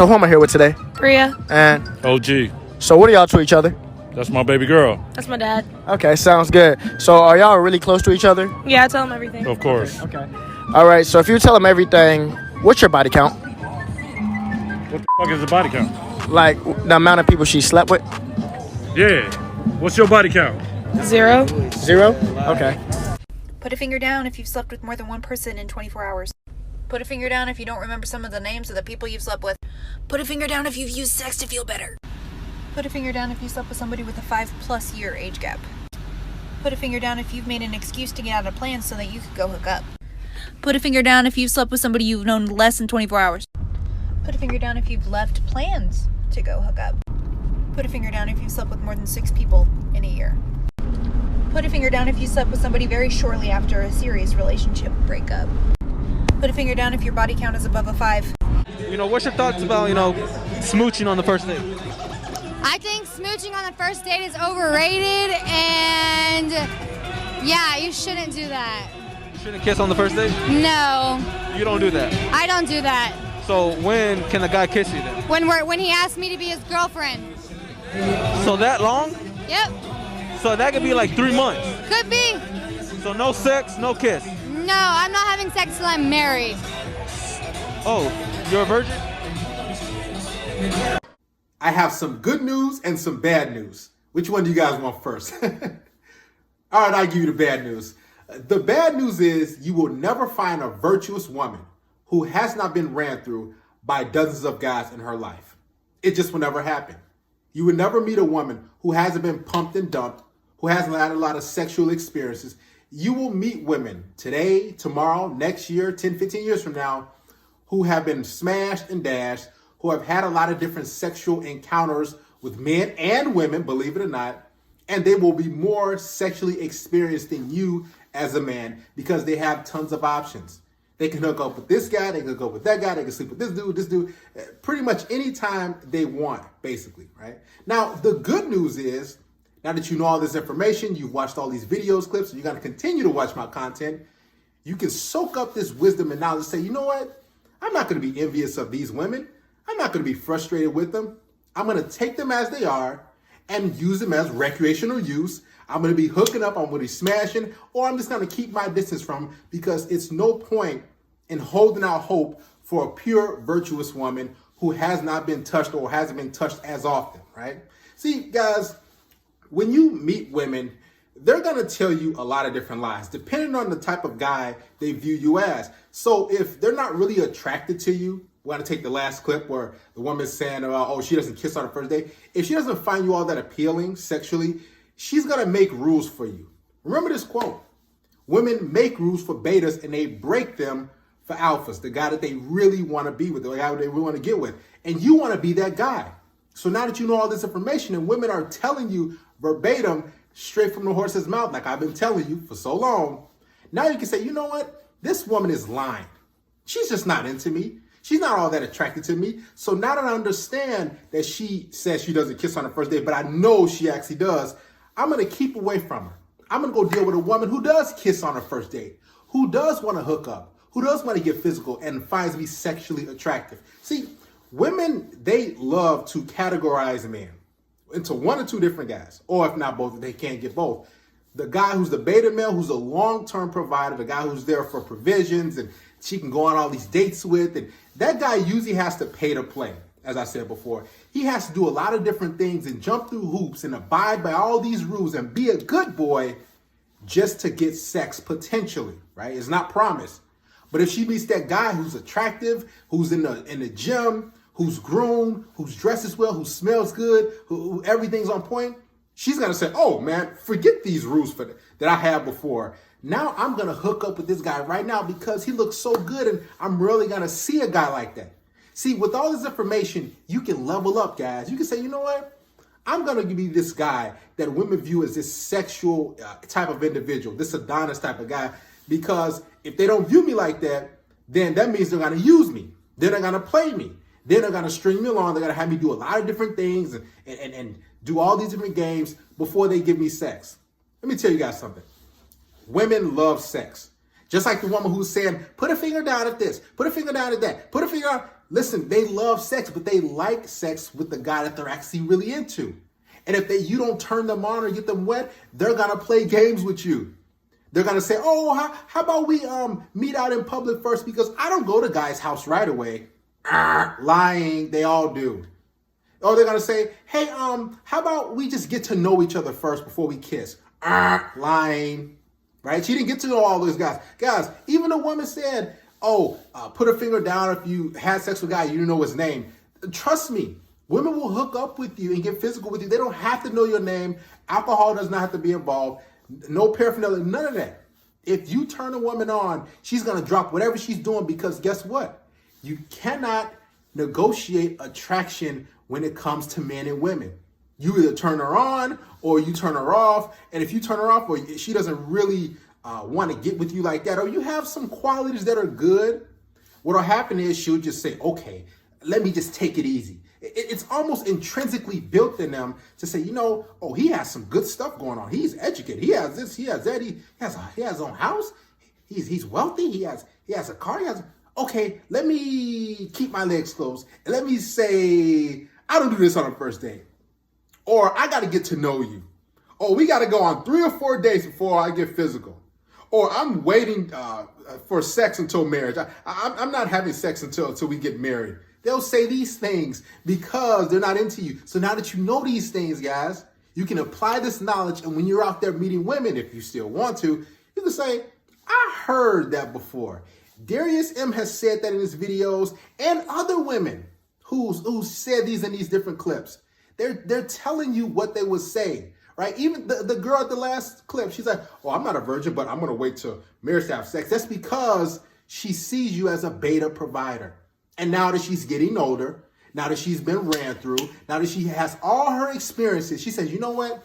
So who am I here with today? Priya. And OG. so what are y'all to each other? That's my baby girl. That's my dad. Okay, sounds good. So are y'all really close to each other? Yeah, I tell him everything. Of course. Okay. All right, so if you tell him everything, what's your body count? What the fuck is the body count? Like the amount of people she slept with? Yeah. What's your body count? 0. 0? Okay. Put a finger down if you've slept with more than one person in 24 hours. Put a finger down if you don't remember some of the names of the people you've slept with. Put a finger down if you've used sex to feel better. Put a finger down if you slept with somebody with a 5+ year age gap. Put a finger down if you've made an excuse to get out of plans so that you could go hook up. Put a finger down if you've slept with somebody you've known less than 24 hours. Put a finger down if you've left plans to go hook up. Put a finger down if you've slept with more than 6 people in a year. Put a finger down if you slept with somebody very shortly after a serious relationship breakup. Put a finger down if your body count is above a 5. What's your thoughts about, smooching on the first date? I think smooching on the first date is overrated, and yeah, you shouldn't do that. You shouldn't kiss on the first date? No, You don't do that. I don't do that. So when can the guy kiss you then? When he asked me to be his girlfriend. So that long? Yep, So that could be like 3 months. could be. So no sex, no kiss. No, I'm not having sex till I'm married. Oh, you're a virgin? I have some good news and some bad news. Which one do you guys want first? All right, I'll give you the bad news. The bad news is you will never find a virtuous woman who has not been ran through by dozens of guys in her life. It just will never happen. You will never meet a woman who hasn't been pumped and dumped, who hasn't had a lot of sexual experiences. You will meet women today, tomorrow, next year, 10, 15 years from now, who have been smashed and dashed, who have had a lot of different sexual encounters with men and women, believe it or not, and they will be more sexually experienced than you as a man because they have tons of options. They can hook up with this guy, they can hook up with that guy, they can sleep with this dude, pretty much anytime they want, basically, right? Now, the good news is, now that you know all this information, you've watched all these videos, clips, and you're going to continue to watch my content, you can soak up this wisdom and knowledge and say, you know what? I'm not going to be envious of these women. I'm not going to be frustrated with them. I'm going to take them as they are and use them as recreational use. I'm going to be hooking up, I'm going to be smashing, or I'm just going to keep my distance from them because it's no point in holding out hope for a pure, virtuous woman who has not been touched or hasn't been touched as often, right? See, guys, when you meet women, they're going to tell you a lot of different lies, depending on the type of guy they view you as. So if they're not really attracted to you, we're going to take the last clip where the woman's saying, she doesn't kiss on the first date. If she doesn't find you all that appealing sexually, she's going to make rules for you. Remember this quote. Women make rules for betas and they break them for alphas, the guy that they really want to be with, the guy that they really want to get with. And you want to be that guy. So now that you know all this information and women are telling you verbatim, straight from the horse's mouth, like I've been telling you for so long, now you can say, you know what? This woman is lying. She's just not into me. She's not all that attracted to me. So now that I understand that she says she doesn't kiss on the first date, but I know she actually does, I'm going to keep away from her. I'm going to go deal with a woman who does kiss on her first date, who does want to hook up, who does want to get physical and finds me sexually attractive. See, women, they love to categorize men into one or two different guys, or if not both, if they can't get both. The guy who's the beta male, who's a long-term provider, the guy who's there for provisions and she can go on all these dates with, and that guy usually has to pay to play, as I said before. He has to do a lot of different things and jump through hoops and abide by all these rules and be a good boy just to get sex potentially, right? It's not promised. But if she meets that guy who's attractive, who's in the gym, who's groomed, who's dresses well, who smells good, who everything's on point, she's going to say, oh, man, forget these rules that I had before. Now I'm going to hook up with this guy right now because he looks so good and I'm really going to see a guy like that. See, with all this information, you can level up, guys. You can say, you know what? I'm going to be this guy that women view as this sexual type of individual, this Adonis type of guy, because if they don't view me like that, then that means they're going to use me. Then they're going to play me. Then they're going to string me along. They're going to have me do a lot of different things and do all these different games before they give me sex. Let me tell you guys something. Women love sex. Just like the woman who's saying, put a finger down at this, put a finger down at that, put a finger out. listen, they love sex, but they like sex with the guy that they're actually really into. And if you don't turn them on or get them wet, they're going to play games with you. They're going to say, oh, how about we meet out in public first, because I don't go to guy's house right away. Lying, they all do. Or they're going to say, hey, how about we just get to know each other first before we kiss? Lying, right? She didn't get to know all those guys. Guys, even a woman said, oh, put a finger down if you had sex with a guy, you didn't know his name. Trust me, women will hook up with you and get physical with you. They don't have to know your name. Alcohol does not have to be involved. No paraphernalia, none of that. If you turn a woman on, she's going to drop whatever she's doing, because guess what? You cannot negotiate attraction when it comes to men and women. You either turn her on or you turn her off. And if you turn her off or she doesn't really want to get with you like that, or you have some qualities that are good, what'll happen is she'll just say, okay, let me just take it easy. It's almost intrinsically built in them to say, oh, he has some good stuff going on. He's educated. He has this, he has that. He has his own house. He's wealthy. He has a car. Okay, let me keep my legs closed. And let me say, I don't do this on a first date. Or I got to get to know you. Or we got to go on 3 or 4 dates before I get physical. Or I'm waiting for sex until marriage. I'm not having sex until we get married. They'll say these things because they're not into you. So now that you know these things, guys, you can apply this knowledge. And when you're out there meeting women, if you still want to, you can say, I heard that before. Darius M. has said that in his videos, and other women who said these in these different clips. They're telling you what they would say, right? Even the girl at the last clip, she's like, oh, I'm not a virgin, but I'm going to wait till marriage to have sex. That's because she sees you as a beta provider. And now that she's getting older, now that she's been ran through, now that she has all her experiences, she says, you know what?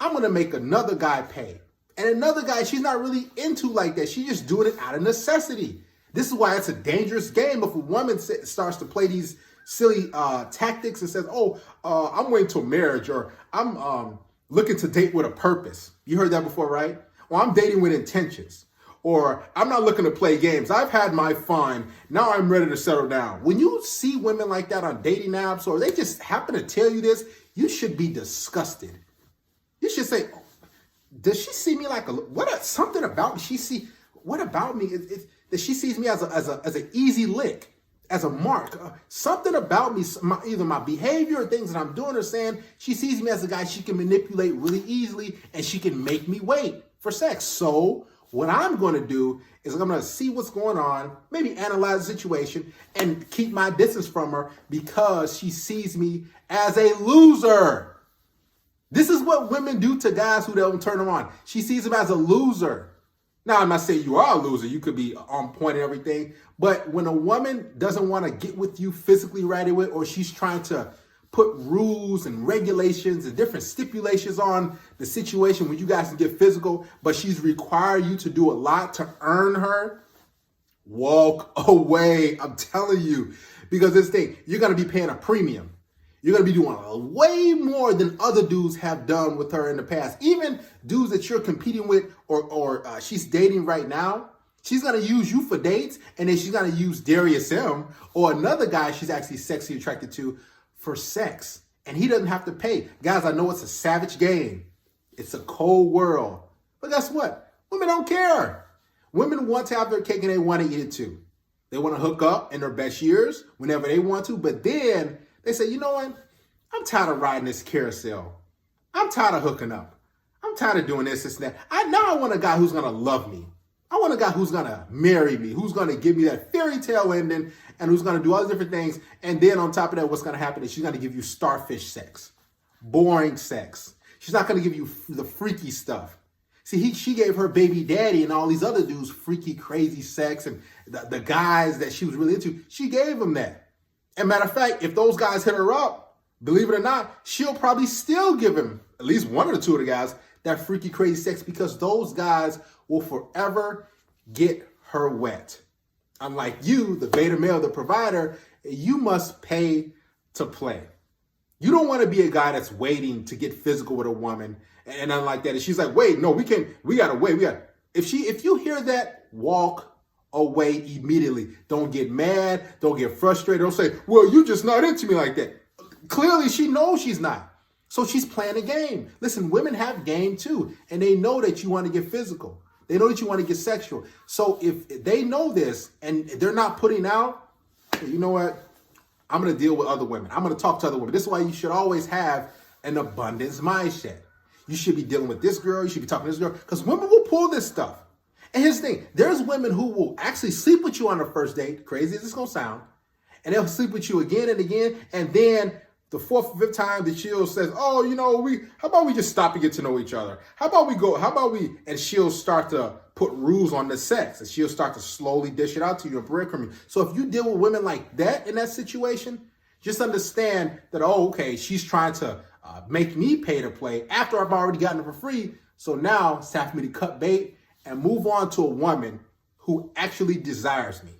I'm going to make another guy pay. And another guy she's not really into like that. She's just doing it out of necessity. This is why it's a dangerous game if a woman starts to play these silly tactics and says, oh, I'm waiting till marriage, or I'm looking to date with a purpose. You heard that before, right? Or I'm dating with intentions. Or I'm not looking to play games. I've had my fun. Now I'm ready to settle down. When you see women like that on dating apps, or they just happen to tell you this, you should be disgusted. You should say, oh, does she see me like something about me? What about me? That she sees me as an easy lick, as a mark. Something about me, either my behavior or things that I'm doing or saying, she sees me as a guy she can manipulate really easily, and she can make me wait for sex. So what I'm going to do is I'm going to see what's going on, maybe analyze the situation, and keep my distance from her because she sees me as a loser. This is what women do to guys who don't turn them on. She sees him as a loser. Now, I'm not saying you are a loser. You could be on point and everything. But when a woman doesn't want to get with you physically right away, or she's trying to put rules and regulations and different stipulations on the situation when you guys can get physical, but she's required you to do a lot to earn her, walk away. I'm telling you, because this thing, you're going to be paying a premium. You're going to be doing way more than other dudes have done with her in the past. Even dudes that you're competing with or she's dating right now, she's going to use you for dates, and then she's going to use Darius M. or another guy she's actually sexually attracted to for sex. And he doesn't have to pay. Guys, I know it's a savage game. It's a cold world. But guess what? Women don't care. Women want to have their cake and they want to eat it too. They want to hook up in their best years whenever they want to, but then they say, you know what? I'm tired of riding this carousel. I'm tired of hooking up. I'm tired of doing this and that. I want a guy who's going to love me. I want a guy who's going to marry me, who's going to give me that fairy tale ending, and who's going to do all these different things. And then on top of that, what's going to happen is she's going to give you starfish sex, boring sex. She's not going to give you the freaky stuff. See, she gave her baby daddy and all these other dudes freaky, crazy sex, and the guys that she was really into, she gave them that. And matter of fact, if those guys hit her up, believe it or not, she'll probably still give him, at least one or two of the guys, that freaky, crazy sex, because those guys will forever get her wet. Unlike you, the beta male, the provider, you must pay to play. You don't want to be a guy that's waiting to get physical with a woman and nothing like that. And she's like, wait, no, we gotta wait. If you hear that, walk away immediately. Don't get mad. Don't get frustrated. Don't say, well, you just not into me like that. Clearly, she knows she's not. So she's playing a game. Listen, women have game too, and they know that you want to get physical. They know that you want to get sexual. So if they know this and they're not putting out, you know what? I'm going to deal with other women. I'm going to talk to other women. This is why you should always have an abundance mindset. You should be dealing with this girl. You should be talking to this girl, because women will pull this stuff. And here's the thing. There's women who will actually sleep with you on the first date, crazy as it's going to sound, and they'll sleep with you again and again, and then the fourth or fifth time that she'll says, oh, you know, how about we just stop and get to know each other? How about we, and she'll start to put rules on the sex, and she'll start to slowly dish it out to you and breadcrumb you. So if you deal with women like that in that situation, just understand that, oh, okay, she's trying to make me pay to play after I've already gotten it for free. So now it's time for me to cut bait and move on to a woman who actually desires me.